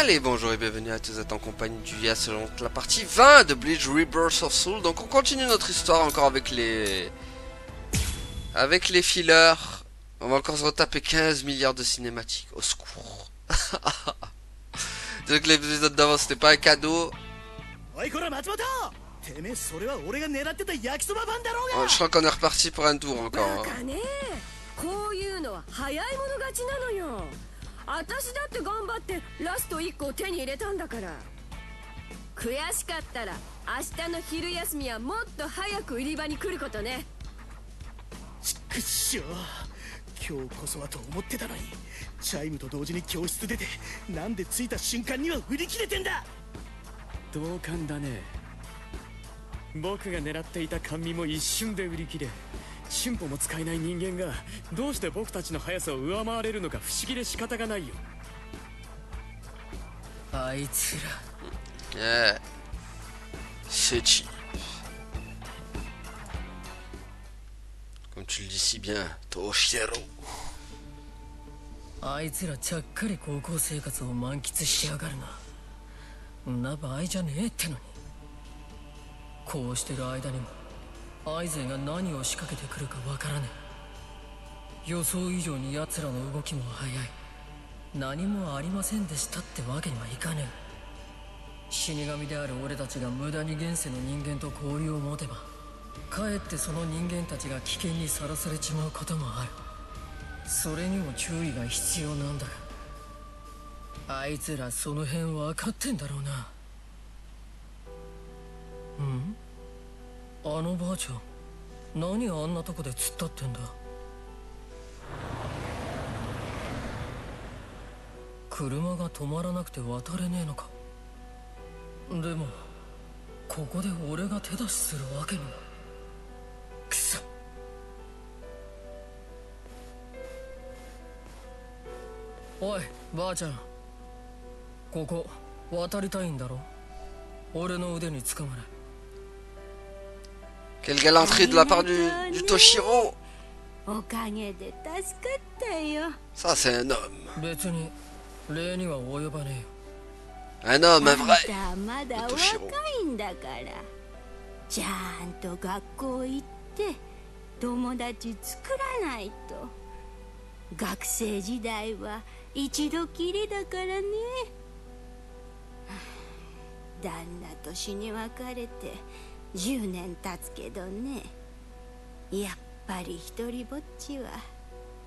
Allez, bonjour et bienvenue à tous, vous êtes en compagnie du Yas, c'est donc la partie 20 de Bleach Rebirth of Soul. Donc on continue notre histoire encore avec les fillers. On va encore se retaper 15 milliards de cinématiques, au secours. Donc l'épisode d'avant c'était pas un cadeau. Je crois qu'on est reparti pour un tour encore. Hein. 私だって頑張ってラスト1個手に入れたんだから。悔しかったら明日の昼休みはもっと早く売り場に来ることね。ちくしょう、今日こそはと思ってたのに、チャイムと同時に教室出て、なんで着いた瞬間には売り切れてんだ。同感だね。僕が狙っていた甘味も一瞬で売り切れ、進歩も使えない人間がどうして僕たちの速さを上回れるのか不思議で仕方がないよ。あいつら。C'est cheap. Comme tu le dis si bien, Toshiro. あいつらちゃっかり高校生活を満喫してやがるな。んな場合じゃねえってのに。こうしてる間にもアイゼンが何を仕掛けてくるかわからねえ。予想以上に奴らの動きも速い。何もありませんでしたってわけにはいかねえ。死神である俺たちが無駄に現世の人間と交流を持てば、かえってその人間たちが危険にさらされちまうこともある。それにも注意が必要なんだが、あいつらその辺分かってんだろうな。あのばあちゃん、何あんなとこで突っ立ってんだ。車が止まらなくて渡れねえのか。でもここで俺が手出しするわけには。くそ。おいばあちゃん、ここ渡りたいんだろ。俺の腕につかまれ。Quelle galanterie de la part du Toshiro. Ça c'est un homme. Un homme, un vrai. Le Toshiro. ちゃんと学校行って友達作らないと。学生時代は一度きりだからね。旦那と死に別れて10年経つけどね。やっぱり一人ぼっちは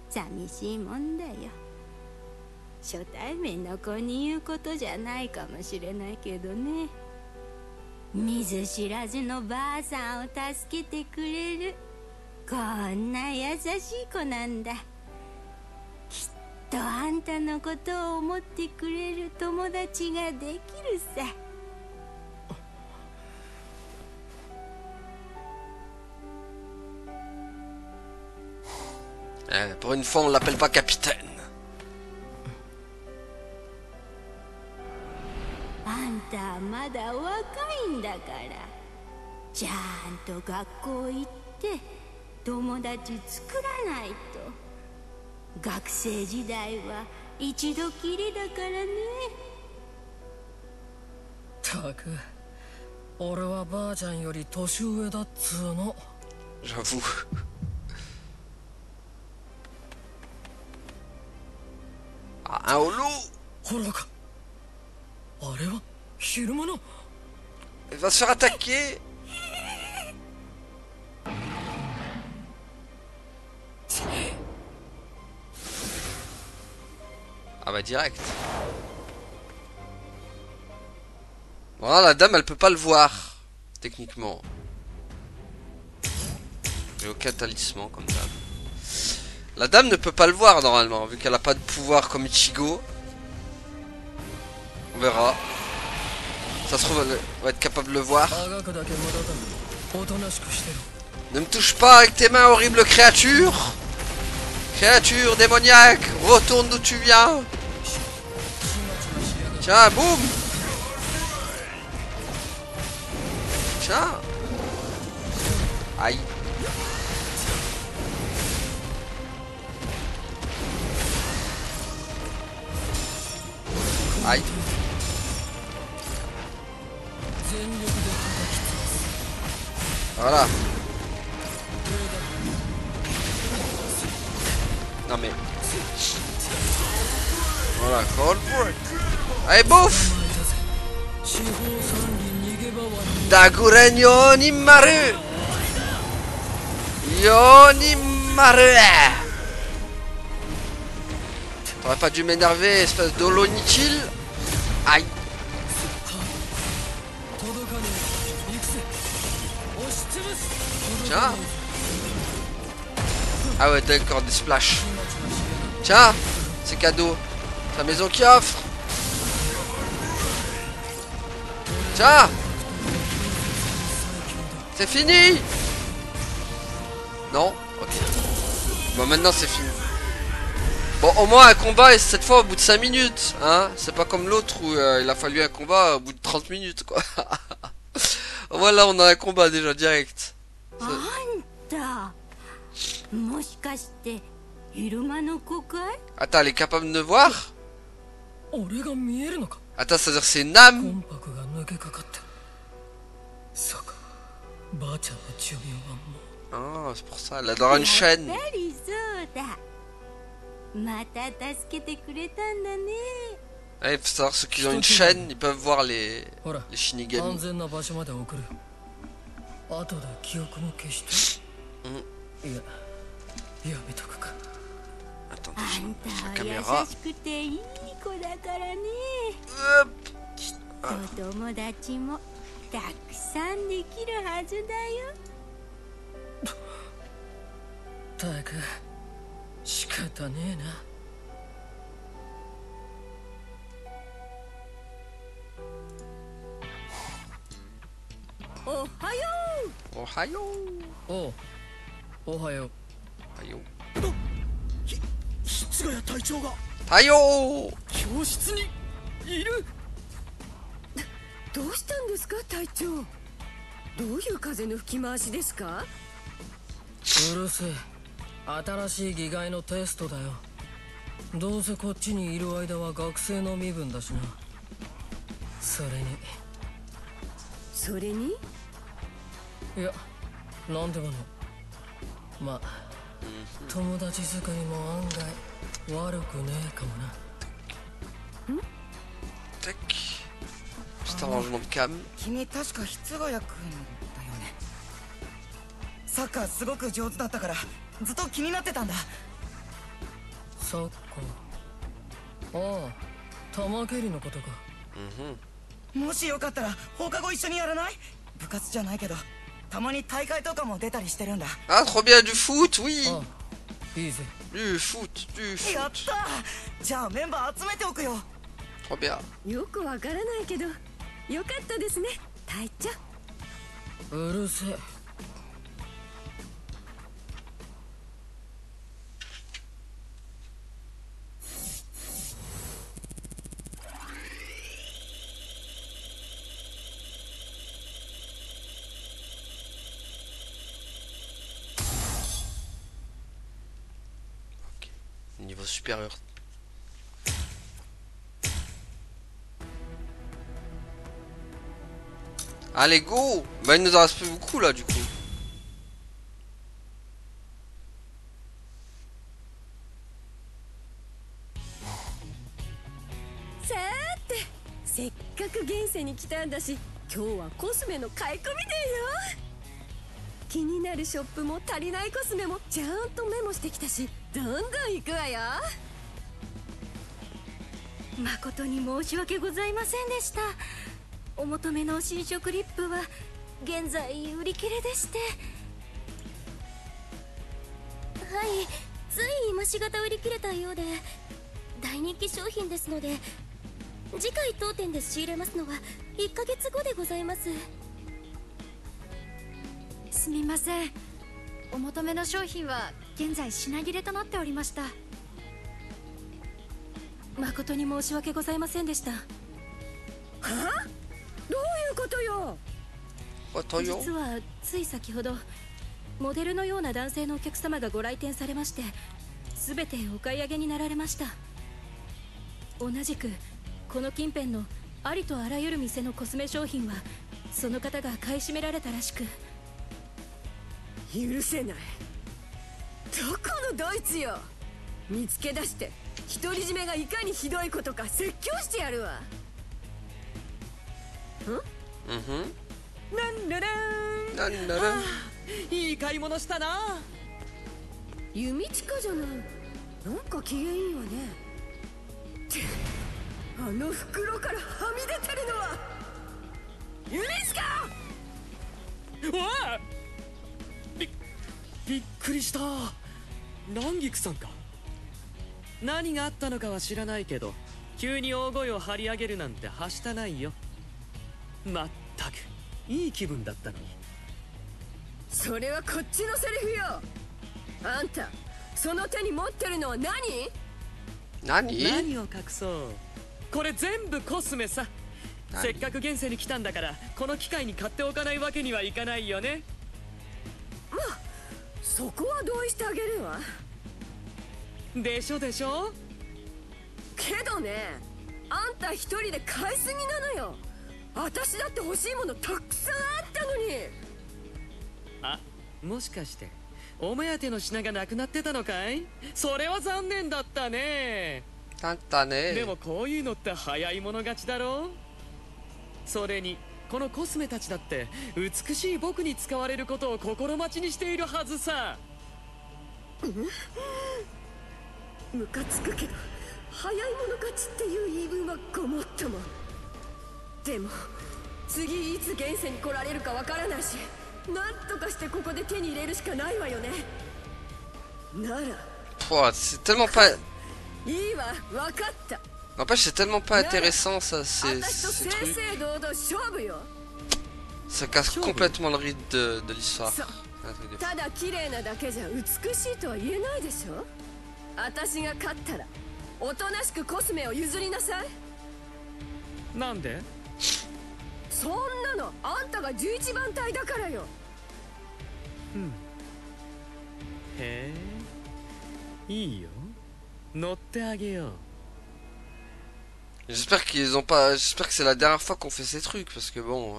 寂しいもんだよ。初対面の子に言うことじゃないかもしれないけどね。見ず知らずのばあさんを助けてくれるこんな優しい子なんだ。きっとあんたのことを思ってくれる友達ができるさ。Pour une fois, on l'appelle pas capitaine. あんたまだ若いんだから、ちゃんと学校行って友達作らないと。学生時代は一度きりだからね。たく、俺はばあちゃんより年上だっつーの。J'avoue. あ、un holo. ほらか。あれは昼間の。Il va se faire attaquer. Ah bah direct. Voilà, la dame elle peut pas le voir. Techniquement. J'ai aucun talisman comme dame. La dame ne peut pas le voir normalement, vu qu'elle a pas de pouvoir comme Ichigo. On verra. Ça se trouve, elle va être capable de le voir. Ne me touche pas avec tes mains, horrible créature. Créature démoniaque, retourne d'où tu viens. Tiens, boum. Tiens. Aïe. Aïe. Voilà. Non mais... Voilà, call for it. Allez, bouffe. Daguren Yonimaru. Yonimaru. T'aurais pas dû m'énerver, espèce d'holo inutile. Aïe. Tiens. Ah ouais, d'accord, des splash. Tiens, c'est cadeau. C'est la maison qui offre. Tiens. C'est fini. Non? Ok. Bon, maintenant c'est fini. Bon, au moins un combat et cette fois au bout de 5 minutes. Hein? C'est pas comme l'autre où il a fallu un combat au bout de 30 minutes, quoi. Voilà, on a un combat déjà direct. Attends, elle est capable de me voir? Attends, c'est-à-dire c'est une âme? Ah, c'est pour ça, elle adore une chaîne. Il faut savoir ceux qui ont une chaîne, ils peuvent voir les Shinigami. Attendez, je la caméra. Hop. Ohayo. Oh, ohayo. Ohayo. 室ヶ谷隊長が Tayo. 教室にいる。どうしたんですか隊長。どういう風の吹き回しですか。うるせえ。新しい議会のテストだよ。どうせこっちにいる間は学生の身分だしな。それにいや、なんでもね。まあ友達作りも案外悪くねえかもな。Tac. Juste un rangement de cam. 君確か室ヶ谷君だよね。サッカーすごく上手だったからずっと気になってたんだ。サッカー。ああ、玉蹴りのことか。もしよかったら放課後一緒にやらない？部活じゃないけどたまに大会とかも出たりしてるんだ。Ah, trop bien, du foot, oui. ああ、いいぜ。Du foot, du やっ foot. た！じゃあメンバー集めておくよ。 Trop bien. よくわからないけどよかったですね隊長。うるせえ。Niveau supérieur. Allez, go! Bah, il nous en reste plus beaucoup là, du coup. さーて、せっかく現世に来たんだし今日はコスメの買い込みデーよ。気になるショップも足りないコスメもちゃんとメモしてきたしどんどん行くわよ。誠に申し訳ございませんでした。お求めの新色リップは現在売り切れでして。はい、つい今しがた売り切れたようで大人気商品ですので次回当店で仕入れますのは1ヶ月後でございます。すみません、お求めの商品は現在品切れとなっておりました。誠に申し訳ございませんでした。はあ？どういうことよ。実はつい先ほどモデルのような男性のお客様がご来店されまして全てお買い上げになられました。同じくこの近辺のありとあらゆる店のコスメ商品はその方が買い占められたらしく、許せない。どこのドイツよ。見つけ出して独り占めがいかにひどいことか説教してやるわ。なんだらーん。なんだらいい買い物したな。弓近じゃない。なんか機嫌いいわね。ってあの袋からはみ出てるのは弓近。おい、びっくりした。南菊さんか。何があったのかは知らないけど、急に大声を張り上げるなんてはしたないよ。まったくいい気分だったのに。それはこっちのセリフよ。あんたその手に持ってるのは何？何を隠そう。これ全部コスメさ。せっかく現世に来たんだから、この機会に買っておかないわけにはいかないよね。まあそこは同意してあげるわ。でしょでしょ。けどね、あんた一人で買いすぎなのよ。私だって欲しいものたくさんあったのに。あ、もしかしてお目当ての品がなくなってたのかい？それは残念だったね。だったね。でもこういうのって早い者勝ちだろ。それにこのコスメたちだって美しい僕に使われることを心待ちにしているはずさ。ムカつくけど早い者勝ちっていう言い分はごもっとも。でも次いつ現世に来られるかわからないし、なんとかしてここで手に入れるしかないわよね。なら Pouah, c'est tellement pas. いいわ、わかった。 N'empêche, c'est tellement pas intéressant ça, 私と ces 正 trucs. 々堂々勝負よ。 Ça casse complètement le rythme de l'histoire. そう Un truc de fou. ただ綺麗なだけじゃ美しいとは言えないでしょ。私が勝ったらおとなしくコスメを譲りなさい。なんで？そんなのあんたが11番隊だからよ。へえ、いいよ。乗ってあげよう。J'espère qu'ils ont pas. J'espère que c'est la dernière fois qu'on fait ces trucs parce que bon.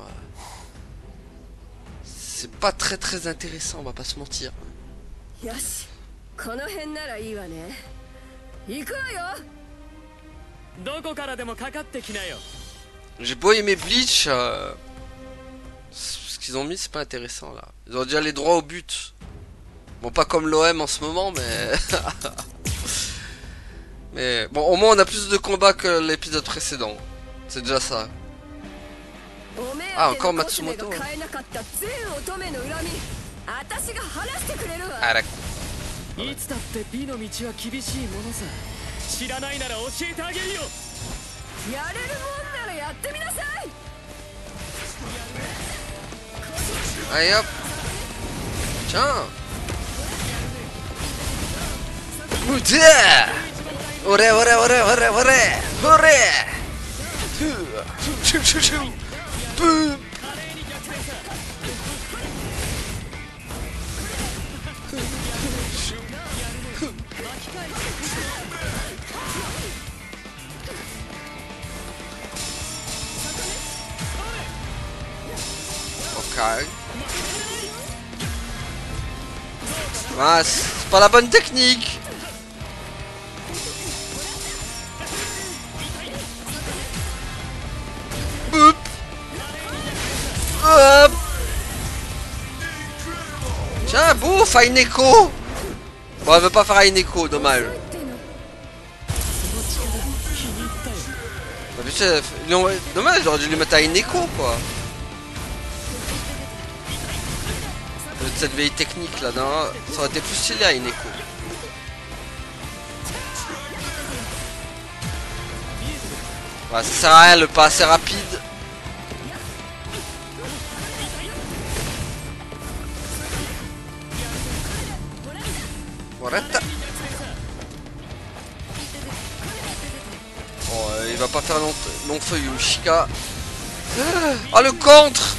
C'est pas très très intéressant, on va pas se mentir. よし、この辺ならいいわね。行くわよ。どこからでもかかってきなよ。 J'ai beau aimer Bleach, ce qu'ils ont mis c'est pas intéressant là. Ils ont dû aller droit au but. Bon, pas comme l'OM en ce moment, mais. Mais bon, au moins on a plus de combats que l'épisode précédent. C'est déjà ça. Ah, encore Matsumoto. Ah, d'accord. いつだって美の道は厳しいものさ。知らないなら教えてあげるよ。やれるもんならやってみなさい。 Allez hop. Tiens. Putain. Oré, oré, oré, oré, oré. Oré. Chou, chou, chou. Boum. Ok. Ah, c'est pas la bonne technique. Boop. Hop. Tiens, bouffe, Aineko. Bon, elle veut pas faire Aineko, dommage. Bah, putain, dommage, j'aurais dû lui mettre Aineko, quoi. Cette vieille technique là, non, ça aurait été plus stylé à Aineko. Ouais, ça sert à rien, le pas assez rapide. Voilà. Bon, il va pas faire long feu Yoshika. Oh, le contre.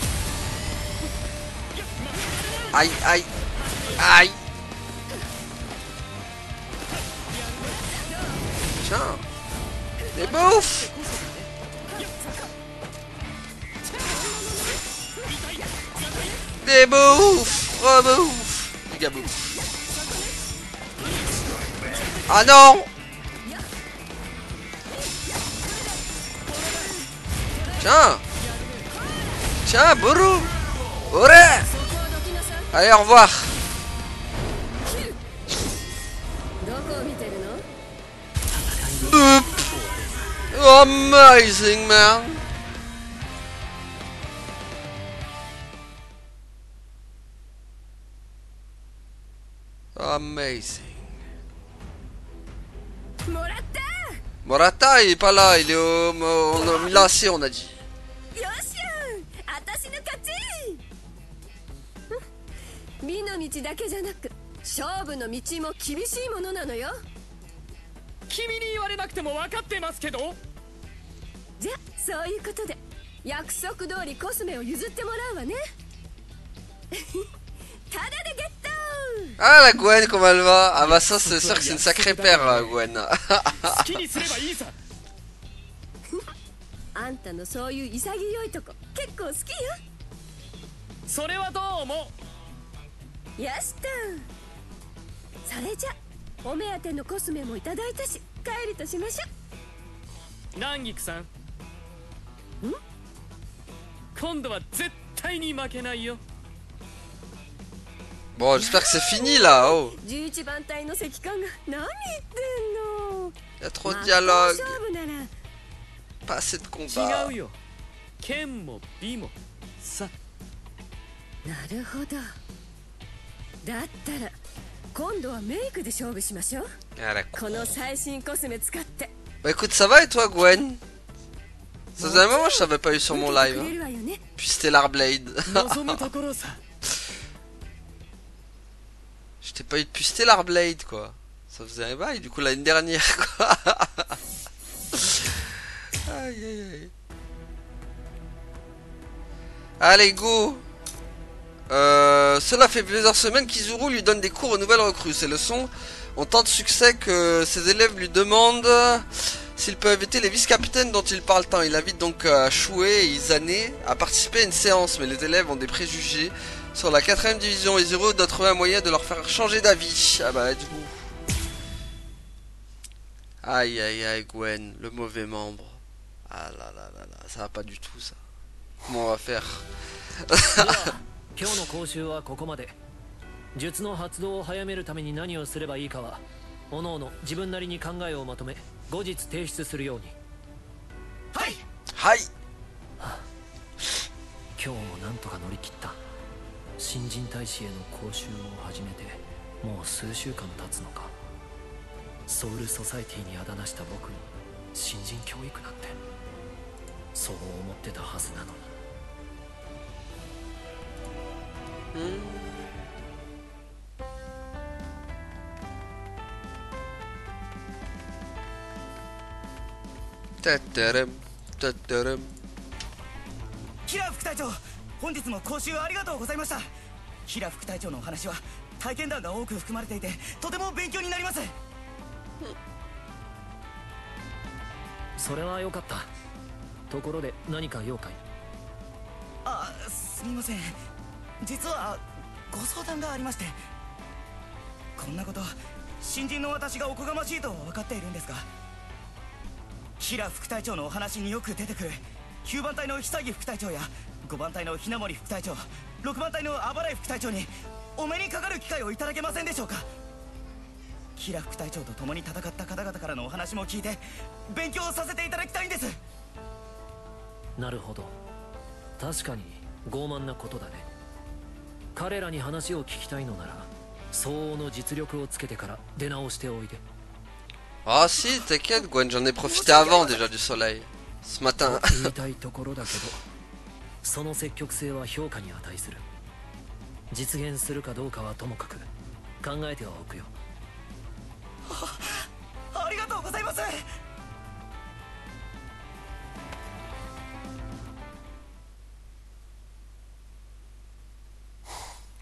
Aïe, aïe, aïe. Tiens. Les bouffes. Des bouffes. Rebouffe. Bugaboo. Ah non! Tiens! Tiens, Bourou! Ore! Allez, au revoir! Amazing, man! Amazing. Morata, il est pas là, il est au lacé, on a dit. よっしゃ私の勝ち美の道だけじゃなく勝負の道も厳しいものなのよ。君に言われなくても分かってますけど。じゃあそういうことで約束通りコスメを譲ってもらうわねただでゲット Ah, la Gwen, comment elle va? Ah bah ça, c'est sûr que c'est une sacrée paire, Gwen. 好きにすればいいさ。あんたのそういう潔いとこ結構好きよ。それはどう思う？よしたそれじゃお目当てのコスメもいただいたし帰るとしましょう。南菊さん。今度は絶対に負けないよ。 Bon, j'espère que c'est fini là, oh. 11番隊の石棺が何言ってんの。 Y a trop de dialogue, 勝負なら pas assez de combat. 違うよ。剣も美もさ。なるほど。だったら今度はメイクで勝負しましょう。 Ah, la この最新コスメ使って。 Bah écoute, ça va et toi, Gwen? Ça faisait un moment que je t'avais pas eu sur mon live. くれ Hein. るわよね。 Puis Stellar Blade. 望むところさ。 Je t'ai pas eu depuis Stellar Blade, quoi. Ça faisait un bail, du coup, l'année dernière, quoi. Aïe, aïe, aïe. Allez, go. Cela fait plusieurs semaines qu'Izuru lui donne des cours aux nouvelles recrues. Ces leçons ont tant de succès que ses élèves lui demandent s'il peut inviter les vice-capitaines dont il parle tant. Il invite donc Shuei et Izane à participer à une séance, mais les élèves ont des préjugés sur la 4ème division. Izuru doit trouver un moyen de leur faire changer d'avis. Ah bah, du coup. Aïe, aïe, aïe, Gwen, le mauvais membre. Ah là là là là, ça va pas du tout, ça. Comment on va faire? 今日の講習はここまで。術の発動を早めるために何をすればいいかは各々自分なりに考えをまとめ後日提出するように。はい。はい。今日もなんとか乗り切った。新人大使への講習を始めてもう数週間経つのか。ソウルソサイティにあだなした僕に新人教育なんてそう思ってたはずなのに。タッタランタッタラン。キラ副隊長、本日も講習ありがとうございました。キラ副隊長のお話は体験談が多く含まれていてとても勉強になります。それは良かった。ところで何か用かい？あ、すみません。実はご相談がありまして。こんなこと新人の私がおこがましいと分かっているんですが、キラ副隊長のお話によく出てくる9番隊の久木副隊長や5番隊の雛森副隊長、6番隊の暴れ副隊長にお目にかかる機会をいただけませんでしょうか。キラ副隊長と共に戦った方々からのお話も聞いて勉強させていただきたいんです。なるほど。確かに傲慢なことだね。彼らに話を聞きたいのなら相応の実力をつけてから出直しておいで。 Ah si, t'inquiète, Gwen, j'en ai profité avant déjà du soleil. Ce matin. 言いたいところだけどその積極性は評価に値する。実現するかどうかはともかく考えてはおくよ。ありがとうございます。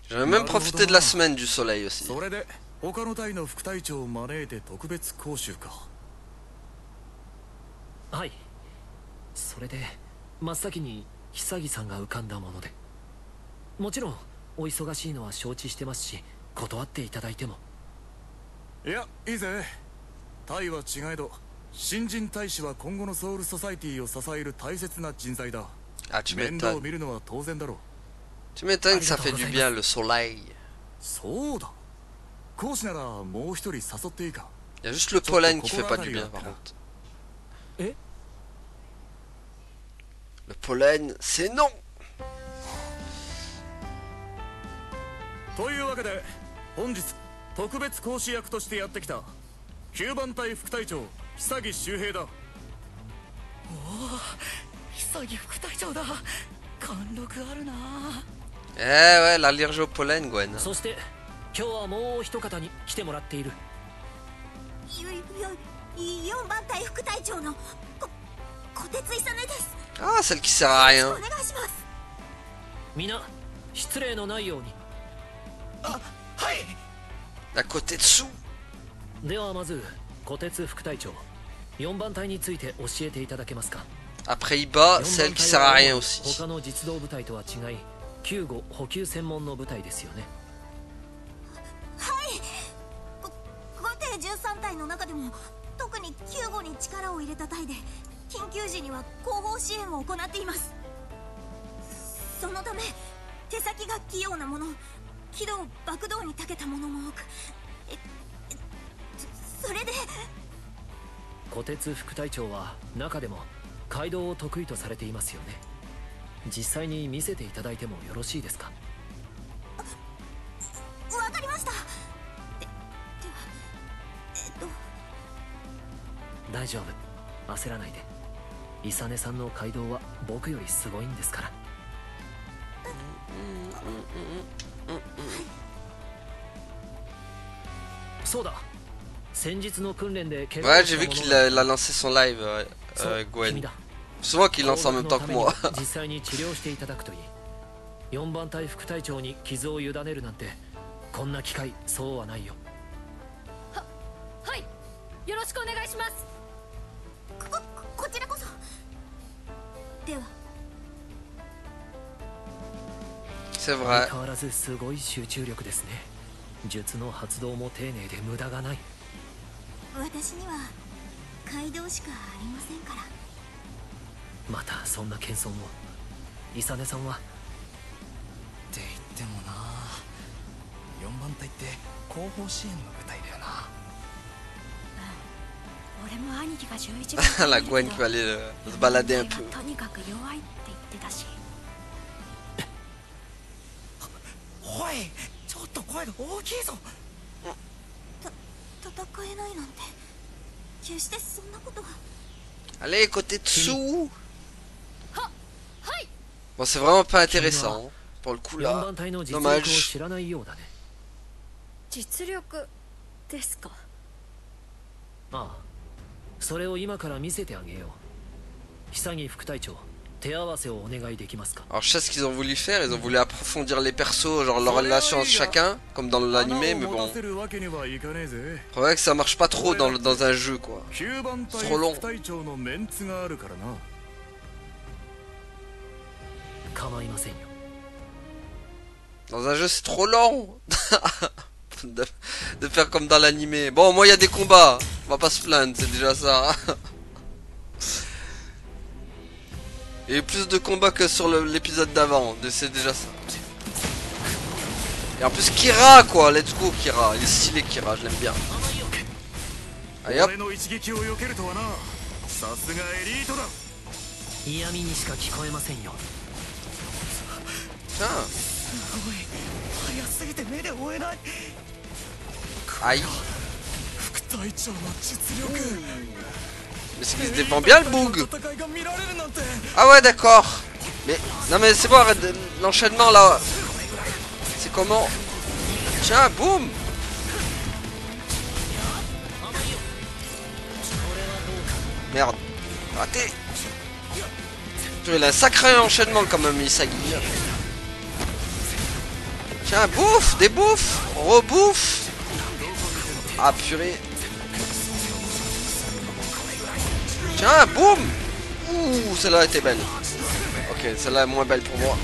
J'en ai même profité de la semaine du soleil aussi. それで他の隊の副隊長を招いて特別講習か。はい。それで真っ先に久木さんが浮かんだもので、もちろんお忙しいのは承知してますし断っていただいても。いや、いいぜ。タイは違えど新人大使は今後のソウルソサイティを支える大切な人材だ。 Ah, tu 面倒を m'étonnes. 見るのは当然だろう。 Tu m'étonnes que ça fait du bien le soleil. そうだ。講師ならもう一人誘っていいか。 Il y a juste le pollen qui fait pas du bien par contre. Eh? Le pollen, c'est non. というわけで本日特別講師役としてやってきた9番隊副隊長久木周平だ。久木副隊長だ。貫禄あるな。 Eh ouais, l'allergie au pollen, Gwen. そして今日はもう一方に来てもらっている。4番隊副隊長の小鉄勇です。 Ah, celle qui sert à rien. お願いします。皆失礼のないように。あ、はい。 À côté dessous. ではまず小鉄副隊長、4番隊について教えていただけますか。 Après, il bat 4 celle 番 qui 隊 sert à は rien aussi. 他の実動部隊とは違い救護補給専門の部隊ですよね。はい。5艇13隊の中でも特に救護に力を入れた隊で、緊急時には後方支援を行っています。そのため手先が器用なもの、機動爆動に長けたものも多く、それで小鉄副隊長は中でも街道を得意とされていますよね。実際に見せていただいてもよろしいですか。わかりました。では大丈夫、焦らないで。イサネさんの街道は僕よりすごいんですから。そうだ、先日の訓練で Ouais, j'ai vu qu'il a lancé son live, Gwen. C'est moi qui lance en même temps que moi. 実際に治療していただくといい。4番隊副隊長に傷を委ねるなんてこんな機会そうはないよ。はい、よろしくお願いします。こちらこそ。では C'est 相 vrai. 変わらずすごい集中力ですね。術の発動も丁寧で無駄がない。私には街道しかありませんから。またそんな謙遜を。イサネさんは。って言ってもな、4番隊って後方支援の部隊だよな。俺も兄貴が11番 La Gwen qui va aller se balader un peu. とにかく弱いって言ってたし。おい、ちょっと声が大きいぞ。戦えないなんて決してそんなことは。 Allez, côté dessous. はい。 Bon, c'est vraiment pas intéressant. Pour le coup 4 là. 番隊の実力を Dommage. 知らないようだね。実力ですか。ああ、それを今から見せてあげよう。久木副隊長、手合わせをお願いできますか。 Alors je sais ce qu'ils ont voulu faire, ils ont voulu approfondir les persos, genre leur relation entre chacun, comme dans l'animé, mais bon. Faudrait que ça marche pas trop dans un jeu quoi. C'est trop long. 構いませんよ。 Dans un jeu c'est trop long de faire comme dans l'animé. Bon, moi il y a des combats, on va pas se plaindre, c'est déjà ça. Il y a eu plus de combats que sur l'épisode d'avant, c'est déjà ça. Et en plus Kira quoi, let's go Kira, il est stylé Kira, je l'aime bien. Allez hop. 嫌味にしか聞こえませんよ。 Tiens. 早すぎて目で追えない。 Aïe. 副隊長の実力。 Mais c'est qu'il se défend bien le boug. Ah ouais d'accord. Mais non mais c'est bon, arrête l'enchaînement là. C'est comment? Tiens, boum. Merde. Raté. Il a un sacré enchaînement quand même Isagi. Tiens, bouffe, des bouffes, rebouffe. Ah purée. Tiens, boum. Ouh, celle-là était belle. Ok, celle-là est moins belle pour moi.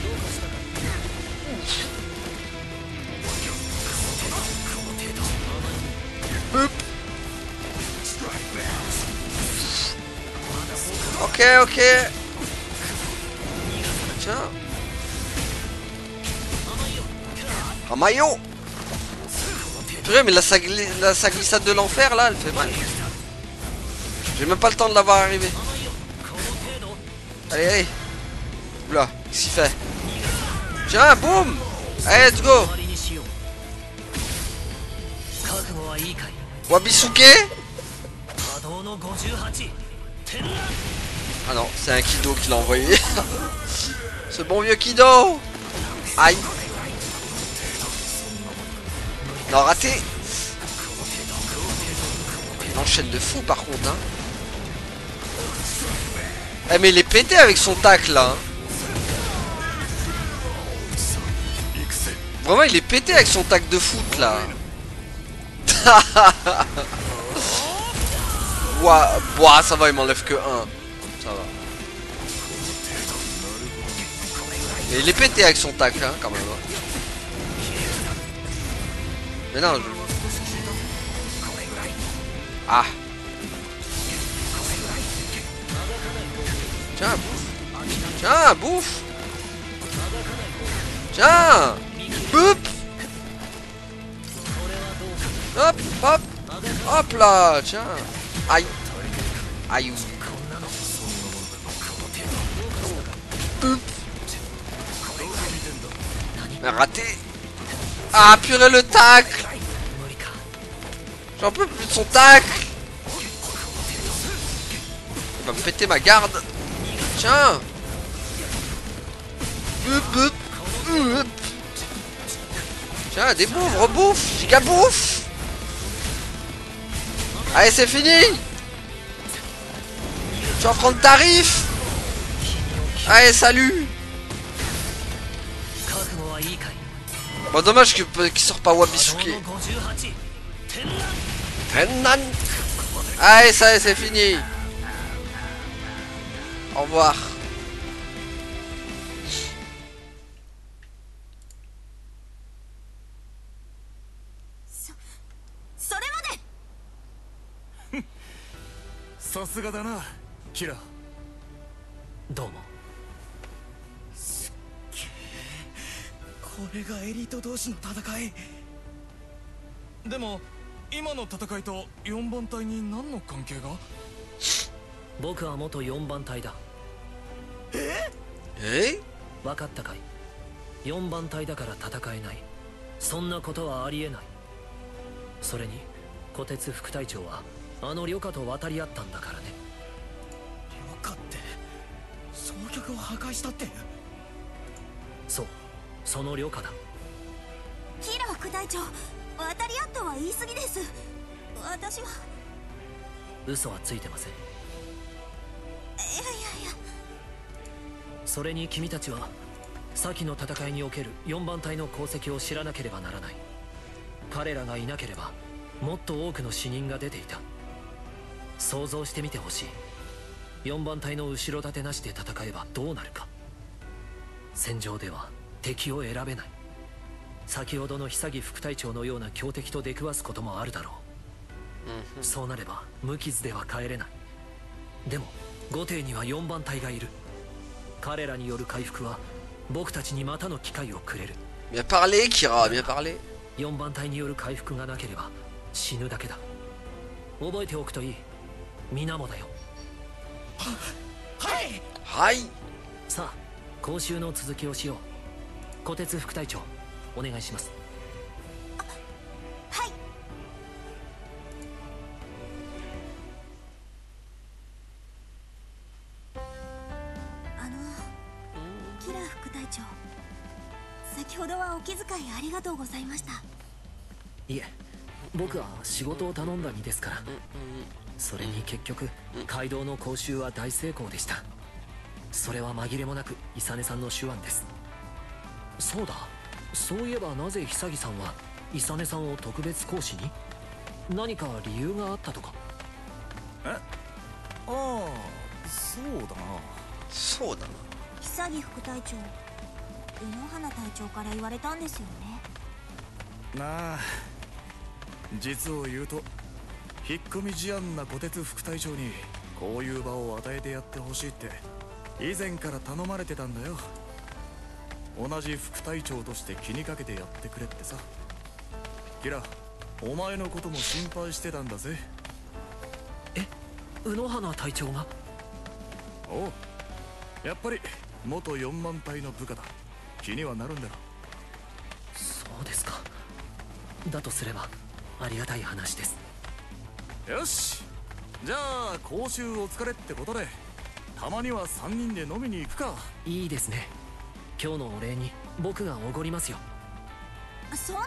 Ok, ok. Tiens. Ramayo. Purée, mais sa glissade de l'enfer là, elle fait mal. J'ai même pas le temps de l'avoir arrivé. Allez, allez. Oula, qu'est-ce qu'il fait? Tiens, boum. Allez, let's go. Wabisuke. Ah non, c'est un Kido qui l'a envoyé. Ce bon vieux Kido. Aïe. Non, raté. Il enchaîne de fou par contre hein. Eh mais il est pété avec son tac là hein. Vraiment il est pété avec son tac de foot là. Ouah, ça va, il m'enlève que 1. Ça va. Mais il est pété avec son tac hein, quand même hein. Mais non, Ah. Tiens, bouffe. Tiens, bouffe. Tiens. Boop. Hop, hop. Hop là, tiens. Aïe. Aïe. Boop. Raté. Ah, purée le tacle. J'en peux plus de son tacle. Il va me péter ma garde. Tiens. Tiens, débouffe, rebouffe, giga bouffe. Allez, c'est fini. Tu vas prendre tarif. Allez, salut. Bon, dommage qu'il sort pas Wabisuke. Tennan. Allez, ça y est, c'est fini. Au revoir.さすがだな、キラ。どうも。すっげえ。これがエリート同士の戦い。でも今の戦いと4番隊に何の関係が？僕は元4番隊だ。分かったかい？ 4番隊だから戦えない。そんなことはありえない。それに虎鉄副隊長はあの旅客と渡り合ったんだからね。旅客って双極を破壊したって？そう、その旅客だ。キラ副隊長、渡り合ったは言い過ぎです。私は嘘はついてません。いやいやいや。それに君たちは先の戦いにおける4番隊の功績を知らなければならない。彼らがいなければもっと多くの死人が出ていた。想像してみてほしい。4番隊の後ろ盾なしで戦えばどうなるか。戦場では敵を選べない。先ほどの久木副隊長のような強敵と出くわすこともあるだろう。そうなれば無傷では帰れない。でも後手には4番隊がいる。彼らによる回復は僕たちにまたの機会をくれる。Bien parlé, Kira, bien parlé. 4番隊による回復がなければ死ぬだけだ。覚えておくといい。皆もだよ。はい。はい。さあ、講習の続きをしよう。虎鉄副隊長、お願いします。はい。キラ副隊長、先ほどはお気遣いありがとうございました。いえ、僕は仕事を頼んだ身ですから。それに結局街道の講習は大成功でした。それは紛れもなくイサネさんの手腕です。そうだ、そういえばなぜ久木さんはイサネさんを特別講師に？何か理由があったとか？ああ、そうだな。そうだな。久木副隊長、宇野花隊長から言われたんですよね。なあ、実を言うと引っ込み思案な虎鉄副隊長にこういう場を与えてやってほしいって以前から頼まれてたんだよ。同じ副隊長として気にかけてやってくれってさ。キラ、お前のことも心配してたんだぜ。宇野花隊長が。おう、やっぱり元4万隊の部下だ。気にはなるんだろ。そうですか。だとすればありがたい話です。よし、じゃあ講習お疲れってことでたまには3人で飲みに行くか。いいですね。今日のお礼に僕がおごりますよ。そんな、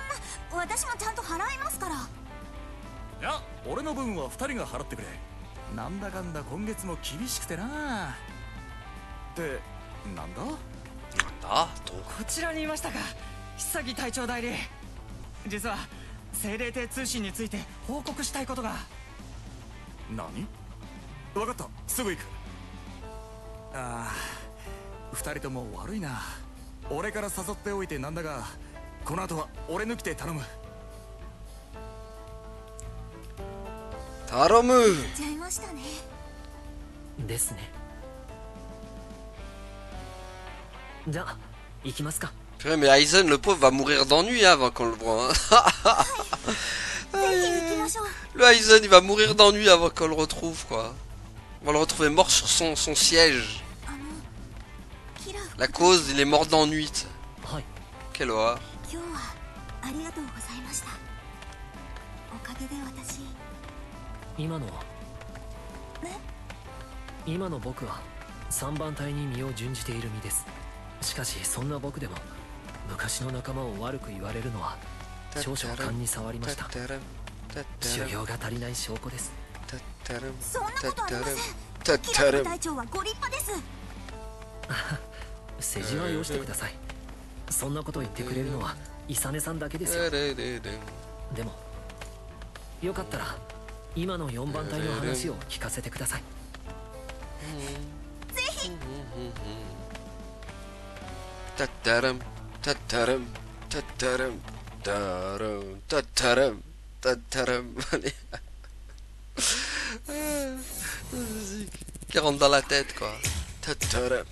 私もちゃんと払いますから。いや、俺の分は2人が払ってくれ。なんだかんだ今月も厳しくてな。ってなんだ。あとこちらにいましたか、久木隊長代理。実は精霊艇通信について報告したいことが。何？分かった、すぐ行く。ああ、2人とも悪いな。俺から誘っておいてなんだが、この後は俺抜きで頼む。頼む。やっちゃいましたね。ですね。じゃあ行きますか。Purée, mais Aizen, le pauvre, va mourir d'ennui hein, avant qu'on le voit. Hein. ぜひ行きましょう。 Le Aizen, il va mourir d'ennui avant qu'on le retrouve, quoi. On va le retrouver mort sur son siège. キラ、 La cause, il est mort d'ennui. はい。 Quelle horreur. 今日はありがとうございました。おかげで私。今の僕は3番隊に身を準じている身です。しかしそんな僕でも昔の仲間を悪く言われるのは少々勘に触りました。修行が足りない証拠です。そんなことありません。キラ隊長はご立派です。世辞はよしてください。そんなこと言ってくれるのはイサネさんだけですよ。でもよかったら今の4番隊の話を聞かせてください。ぜひ。タタランタタランタタランタランタタランタタラン qui rentre dans la tête quoi. Tataram.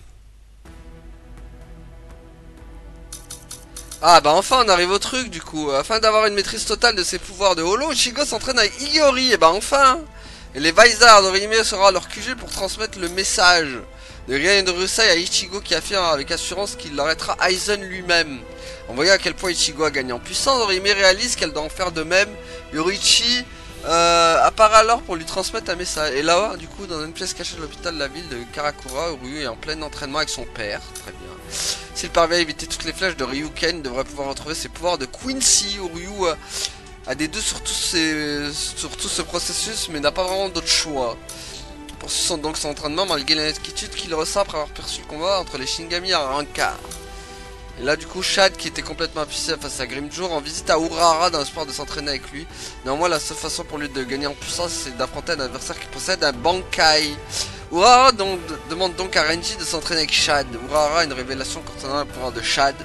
Ah bah enfin on arrive au truc du coup. Afin d'avoir une maîtrise totale de ses pouvoirs de holo, Ichigo s'entraîne avec Iori. Et bah enfin. Et les Vaisards d'Orihime sera leur QG pour transmettre le message de Ryan et de Rusai à Ichigo, qui affirme avec assurance qu'il l'arrêtera Aizen lui-même. En voyant à quel point Ichigo a gagné en puissance, Orihime réalise qu'elle doit en faire de même. Yoriichi apparaît alors pour lui transmettre un message. Et là, du coup, dans une pièce cachée de l'hôpital de la ville de Karakura, Ryu est en plein entraînement avec son père. Très bien. S'il parvient à éviter toutes les flèches de Ryuken, il devrait pouvoir retrouver ses pouvoirs de Quincy. Ryu a des doutes sur tout ce processus, mais n'a pas vraiment d'autre choix. Poursuit donc son entraînement malgré l'inquiétude qu'il ressent après avoir perçu le combat entre les Shinigami à Rankar. Et là du coup Shad, qui était complètement impuissant face à Grimjour, en visite à Urahara dans l'espoir de s'entraîner avec lui. Néanmoins la seule façon pour lui de gagner en puissance, c'est d'affronter un adversaire qui possède un Bankai. Urahara demande donc à Renji de s'entraîner avec Shad. Urahara a une révélation concernant le pouvoir de Shad.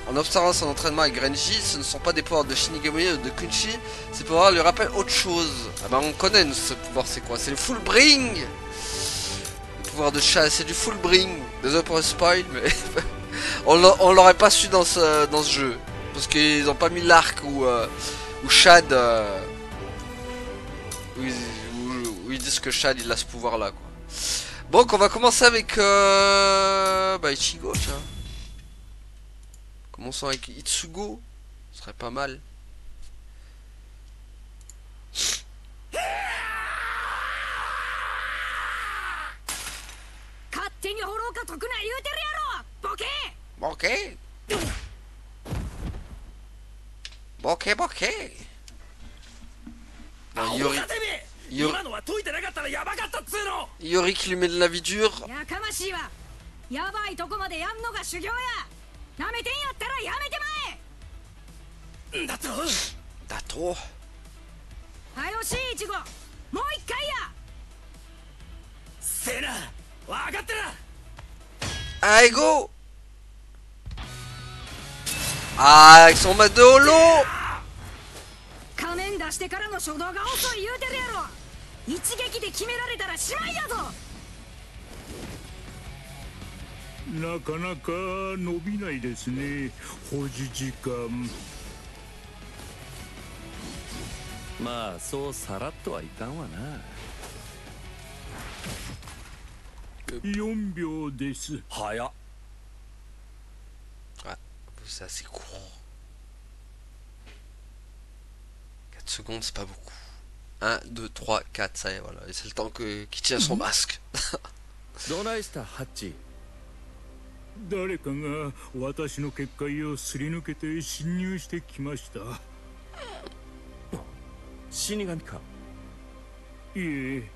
En observant son entraînement avec Renji, ce ne sont pas des pouvoirs de Shinigami ou de Kunchi, ces pouvoirs lui rappellent autre chose. Ah bah on connaît ce pouvoir, c'est quoi? C'est le full bring. Le pouvoir de Shad, c'est du full bring. Désolé pour le spoil, mais on l'aurait pas su dans ce jeu. Parce qu'ils ont pas mis l'arc où Shad... où ils disent que Shad il a ce pouvoir là quoi. Bon, on va commencer avec Ichigo, tiens. Commençons avec Itsugo, ce serait pas mal. Bokeh. Bokeh, bokeh. Non, Iori qui lui met de la vie dure. Dato. Allez go. Ah, avec son mat de holo. 一撃で決められたらしまいやぞ。なかなか伸びないですね、保持時間。まあそうさらっとはいかんわな。4秒です。早っ。Ah, c'est assez court. 4 secondes, c'est pas beaucoup. 1, 2, 3, 4, ça y est, voilà. Et c'est le temps qu'il tient son masque. どないしたハッチ。誰かが私の結界をすり抜けて侵入してきました。死神か。いえ、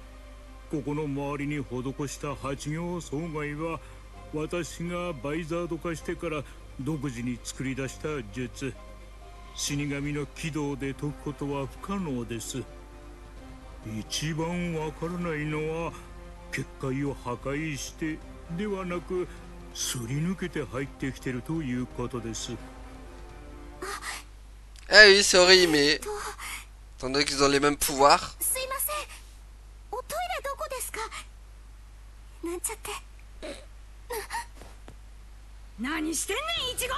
ここの周りに施した8行障害は私がバイザード化してから独自に作り出した術。死神の軌道で解くことは不可能です。一番わからないのは結界を破壊してではなくすり抜けて入ってきてるということです。Ah oui, c'est Orihime. Étant donné qu'ils ont les mêmes pouvoirs. すいません、おトイレどこですか？なんちゃって。何してんねんイチゴ。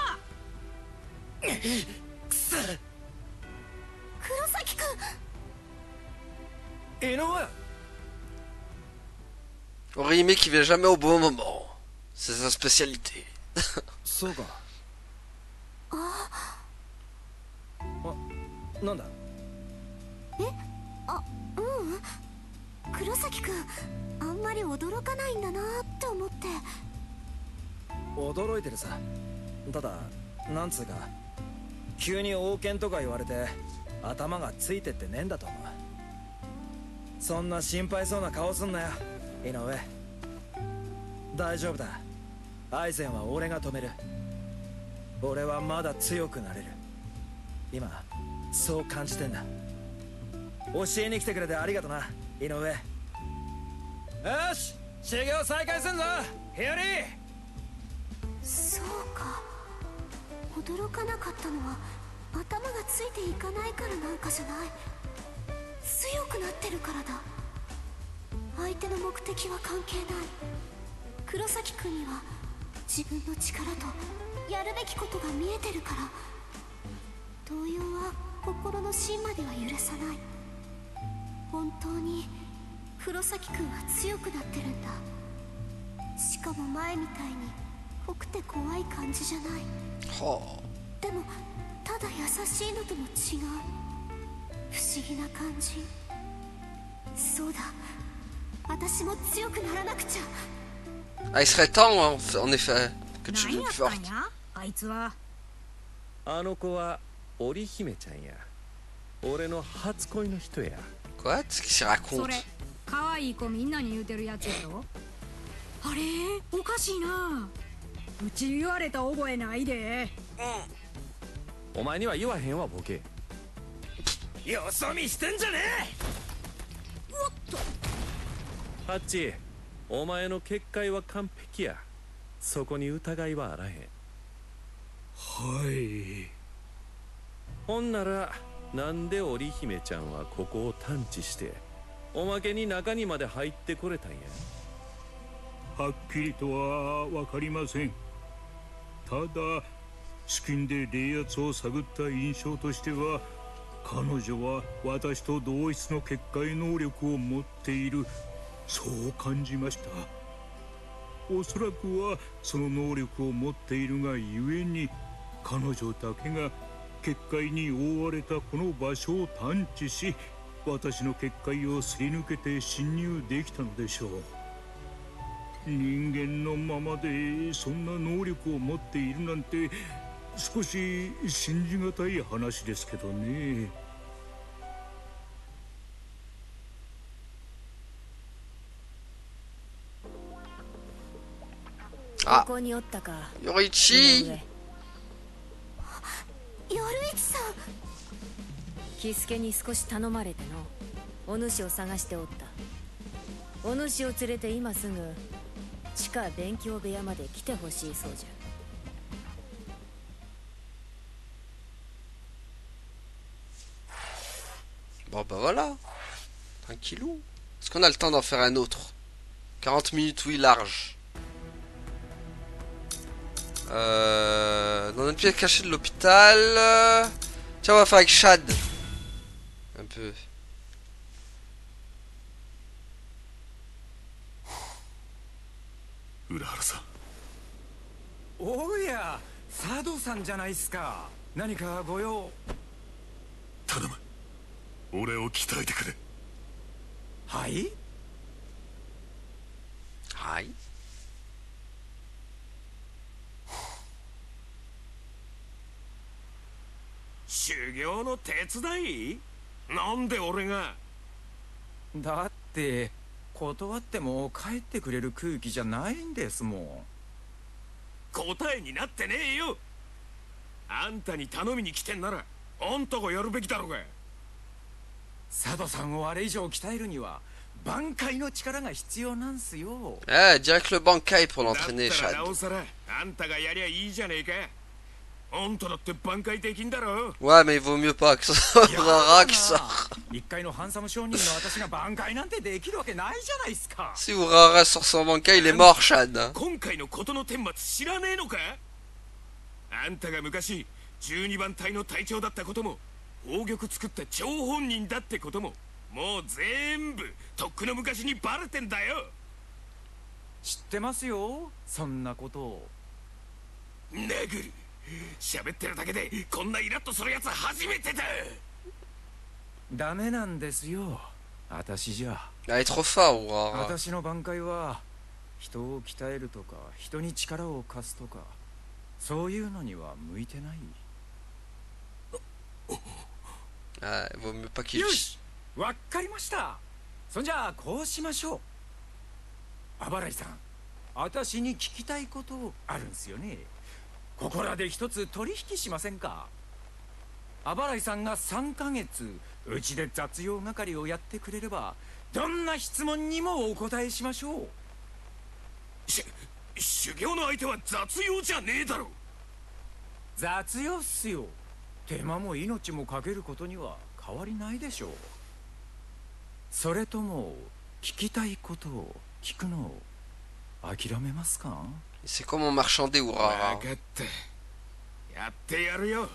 くそ。黒崎くん。井上。Orihime qui vient jamais au bon moment. C'est sa spécialité. そうか。なんだ。黒崎くん、あんまり驚かないんだなって思って。驚いてるさ。ただなんつうか急に王権とか言われて頭がついてってねえんだと思う。そんな心配そうな顔すんなよ井上。大丈夫だ。アイゼンは俺が止める。俺はまだ強くなれる。今そう感じてんだ。教えに来てくれてありがとな井上。よし、修行再開すんぞヒアリー。そうか、驚かなかったのは頭がついていかないからなんかじゃない、強くなってるからだ。相手の目的は関係ない。黒崎くんには自分の力とやるべきことが見えてるから、動揺は心の芯までは許さない。本当に黒崎くんは強くなってるんだ。しかも前みたいに濃くて怖い感じじゃない。でもただ優しいのとも違う不思議な感じ。そうだ、私も強くならなくちゃ。Ah, il serait temps, en effet, que tu deviennes forte. あいつは。あの子は織姫ちゃんや。俺の初恋の人や。Quoi? Qu'est-ce qu'il se raconte? それ可愛い子みんなに言うてるやつやろ。あれおかしいな。うち言われた覚えないで。お前には言わへんわボケ。よそ見してんじゃねえ。おっと。ハッチ、お前の結界は完璧や。そこに疑いはあらへん。はい。ほんならなんで織姫ちゃんはここを探知しておまけに中にまで入ってこれたんや。はっきりとは分かりません。ただ資金で冷圧を探った印象としては、彼女は私と同一の結界能力を持っている、そう感じました。おそらくはその能力を持っているがゆえに、彼女だけが結界に覆われたこの場所を探知し、私の結界をすり抜けて侵入できたのでしょう。人間のままでそんな能力を持っているなんて少し信じがたい話ですけどね。あ、ここにおったか。ヨイチ。ヨルイチさん。キスケに少し頼まれてのお主を探しておった。お主を連れて今すぐ地下勉強部屋まで来てほしいそうじゃ。Bon bah voilà, tranquillou. Est-ce qu'on a le temps d'en faire un autre? 40 minutes, oui, large. Dans une pièce cachée de l'hôpital. Tiens, on va faire avec Chad. Un peu. Urahara-san. おや、佐渡さんじゃないっすか。何かご用？頼む。俺を鍛えてくれ。はい？はい。修行の手伝い？なんで俺が？だって断っても帰ってくれる空気じゃないんですもん。答えになってねえよ。あんたに頼みに来てんならあんたがやるべきだろうが。佐渡さんをあれ以上鍛えるには挽回の力が必要なんすよ。direct le bankai pour l'entraîner, だったら Chad. なおさらあんたがやりゃいいじゃねえか。あんただって挽回できんだろ。 Ouais, mais il vaut mieux pas que ça soit Urahara que ça. 一回のハンサム商人の私が挽回なんてできるわけないじゃないですか。 Si Urahara sort son bankai, il est mort, Chad. 今回のことの顛末知らねえのか。あんたが昔12番隊の隊長だったことも、宝玉作った張本人だってことも、もう全部とっくの昔にバレてんだよ。知ってますよ、そんなことを。殴る。喋ってるだけでこんなイラッとするやつ初めてだ。ダメなんですよ、私じゃ。Elle est trop fort, Urahara. 私の挽回は人を鍛えるとか人に力を貸すとかそういうのには向いてない。Ah, il vaut mieux pas qu'il... よし、わかりました。そんじゃあこうしましょう。あばらいさん、私に聞きたいことあるんすよね。ここらで一つ取引しませんか。あばらいさんが3ヶ月うちで雑用係をやってくれればどんな質問にもお答えしましょう。修行の相手は雑用じゃねえだろ。雑用っすよ。手間も命もかけることには変わりないでしょう。それとも聞きたいことを聞くのを諦めますか。 C'est comment marchander, Urahara. 分かった。やってやるよ。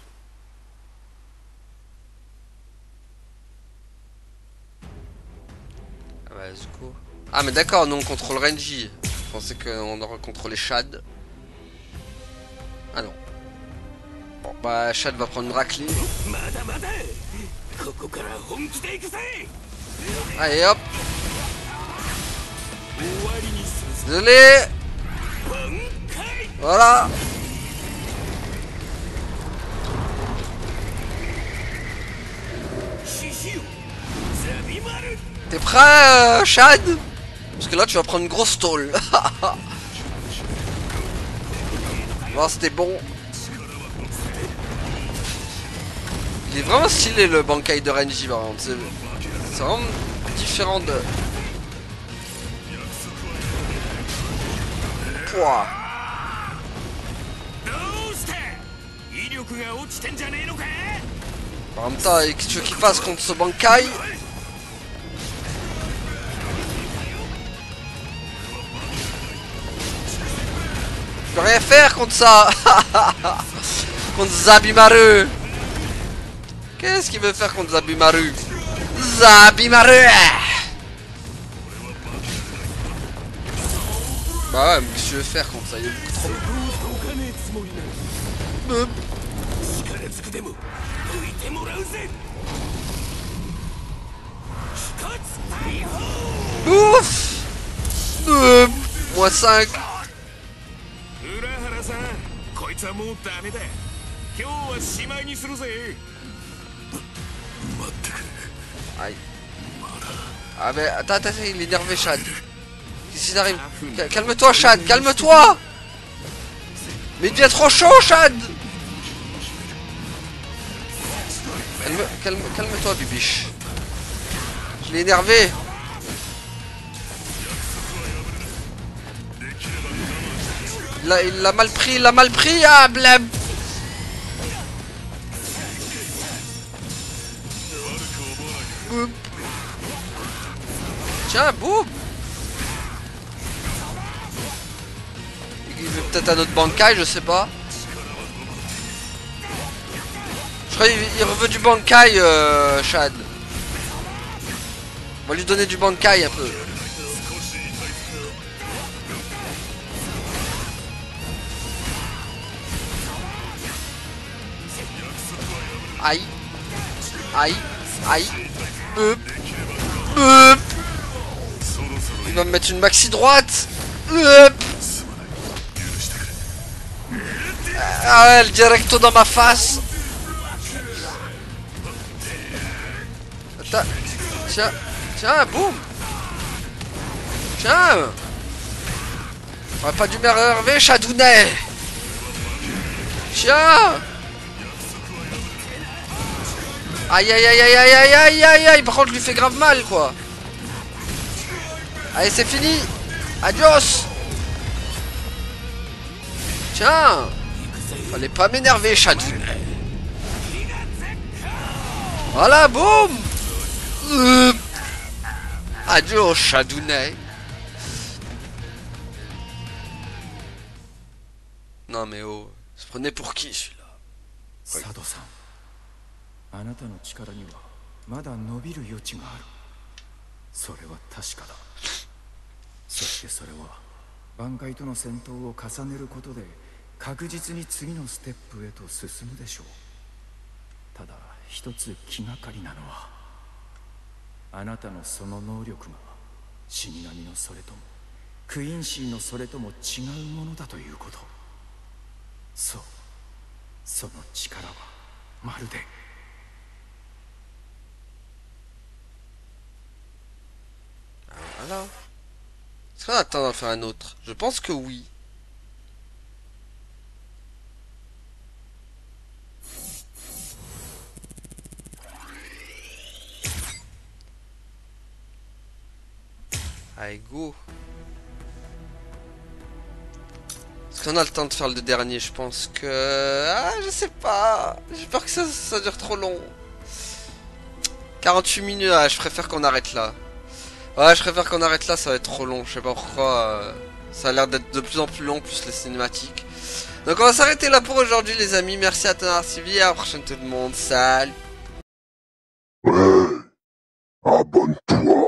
Ah bah, let's go. Ah, mais d'accord, nous on contrôle Renji. Je pensais qu'on aurait contrôlé Chad. Ah non. Bon, bah, Chad va prendre une raclée. Allez, hop. Désolé. Voilà. T'es prêt, Chad? Parce que là, tu vas prendre une grosse tôle. Bon, c'était bon. Il est vraiment stylé le Bankai de Renji, par contre. C'est vraiment différent de... Pouah. En même temps, qu'est-ce que tu veux qu'il fasse contre ce Bankai? Je peux rien faire contre ça. Contre Zabimaru. Qu'est-ce qu'il veut faire contre Zabimaru? Zabimaru. Bah ouais, mais qu'est-ce que tu veux faire contre ça? Il est beaucoup trop... Ouf. Moins 5. Aïe. Ah mais attends, il est énervé, Chad. Qu'est-ce qui arrive? Calme-toi, Chad, calme-toi. Mais il devient trop chaud, Chad. Calme-toi, bibiche. Je l'ai énervé. Il l'a mal pris, ah blême. Tiens, boum. Il veut peut-être un autre Bankai, je sais pas. Je crois qu'il veut du Bankai, Shad. On va lui donner du Bankai un peu. Aïe. Aïe. Aïe. Il va me mettre une maxi droite. Ah ouais, le directo dans ma face. Attends. Tiens. Tiens, boum. Tiens. On aurait pas dû m'énerver, Shadounet. Tiens. Aïe aïe aïe aïe aïe aïe aïe aïe aïe. Par contre, je lui fais grave mal, quoi. Allez, c'est fini. Adios. Tiens. Fallait pas m'énerver, Shadounet. Voilà, boum. Adios, Shadounet. Non mais oh, se prenait pour qui celui-là? 佐渡さん、あなたの力にはまだ伸びる余地がある。それは確かだ。そしてそれは挽回との戦闘を重ねることで確実に次のステップへと進むでしょう。ただ一つ気がかりなのは、あなたのその能力が死神のそれともクインシーのそれとも違うものだということ。そう、その力はまるで。Voilà. Est-ce qu'on attend d'en faire un autre? Je pense que oui. Allez, go. Est-ce qu'on a le temps de faire le dernier? Je pense que... Ah, je sais pas. J'ai peur que ça dure trop long. 48 minutes, ah, je préfère qu'on arrête là. Ouais, je préfère qu'on arrête là, ça va être trop long. Je sais pas pourquoi. Ça a l'air d'être de plus en plus long, plus les cinématiques. Donc on va s'arrêter là pour aujourd'hui, les amis. Merci à Tonnerre TV. À la prochaine tout le monde. Salut. Ouais, abonne-toi.